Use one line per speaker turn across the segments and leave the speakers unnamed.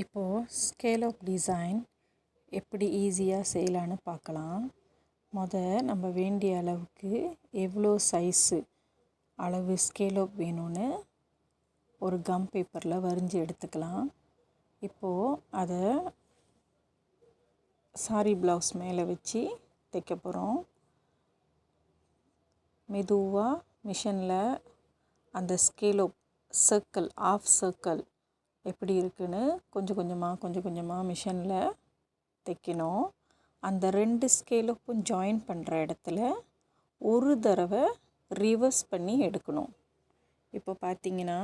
இப்போது scale of design எப்படி ஈஸியாக செய்யலான்னு பார்க்கலாம். நம்ம வேண்டிய அளவுக்கு எவ்வளோ சைஸு அளவு ஸ்கேல் ஆஃப் வேணும்னு ஒரு கம் பேப்பரில் வரைஞ்சி எடுத்துக்கலாம். இப்போது அதை சாரி ப்ளவுஸ் மேலே வச்சு தைக்க போகிறோம். மெதுவாக மிஷினில் அந்த scale of circle of circle எப்படி இருக்குன்னு கொஞ்சம் கொஞ்சமாக மிஷினில் தைக்கணும். அந்த 2 ஸ்கேலுக்கும் ஜாயின் பண்ணுற இடத்துல ஒரு தடவை ரிவர்ஸ் பண்ணி எடுக்கணும். இப்போ பார்த்தீங்கன்னா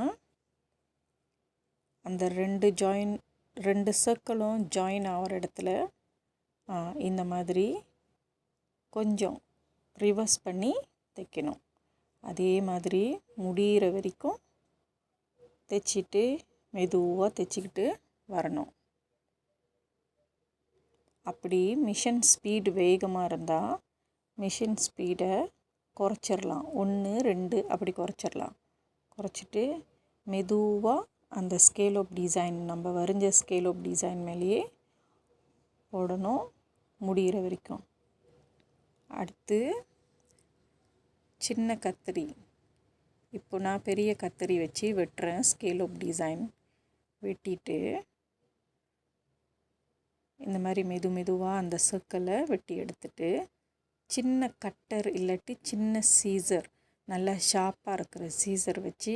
அந்த 2 சர்க்கிளும் ஜாயின் ஆகிற இடத்துல இந்த மாதிரி கொஞ்சம் ரிவர்ஸ் பண்ணி தைக்கணும். அதே மாதிரி முடிகிற வரைக்கும் தைச்சிட்டு மெதுவாக தைச்சிக்கிட்டு வரணும். அப்படி மிஷின் ஸ்பீடு வேகமாக இருந்தால் மிஷின் ஸ்பீடை குறைச்சிடலாம். 1 2 அப்படி குறைச்சிட்டு மெதுவாக அந்த ஸ்கேல் ஆஃப் டிசைன் நம்ம வரைஞ்ச ஸ்கேல் ஆஃப் டிசைன் மேலேயே போடணும் முடிகிற வரைக்கும். அடுத்து சின்ன கத்திரி, இப்போ நான் பெரிய கத்திரி வச்சு வெட்டுறேன். ஸ்கேல் ஆஃப் டிசைன் வெட்டிட்டு இந்த மாதிரி மெதுவாக அந்த சர்க்கிளை வெட்டி எடுத்துட்டு சின்ன கட்டர் இல்லாட்டி சின்ன சீசர், நல்லா ஷார்ப்பாக இருக்கிற சீசர் வச்சு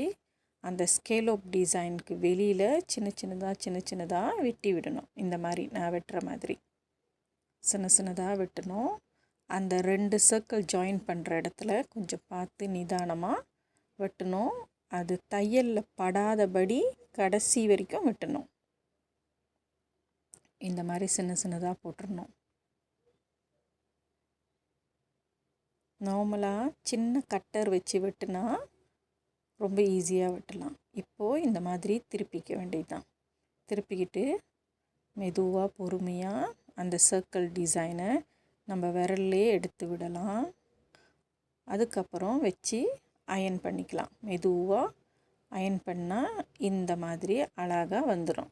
அந்த ஸ்கேல் ஆஃப் டிசைனுக்கு வெளியில் சின்னதாக வெட்டி விடணும். இந்த மாதிரி நான் வெட்டுற மாதிரி சின்னதாக வெட்டணும். அந்த 2 சர்க்கிள் ஜாயின் பண்ணுற இடத்துல கொஞ்சம் பார்த்து நிதானமாக வெட்டணும். அது தையலில் படாதபடி கடைசி வரைக்கும் வெட்டணும். இந்த மாதிரி சின்னதாக போட்டுடணும். நார்மலாக சின்ன கட்டர் வச்சு வெட்டினா ரொம்ப ஈஸியாக வெட்டலாம். இப்போது இந்த மாதிரி திருப்பிக்க வேண்டியதுதான். திருப்பிக்கிட்டு மெதுவாக பொறுமையாக அந்த சர்க்கிள் டிசைனை நம்ம விரல்லே எடுத்து விடலாம். அதுக்கப்புறம் வச்சு அயன் பண்ணிக்கலாம். மெதுவாக அயன் பண்ணால் இந்த மாதிரி அழகாக வந்துடும்.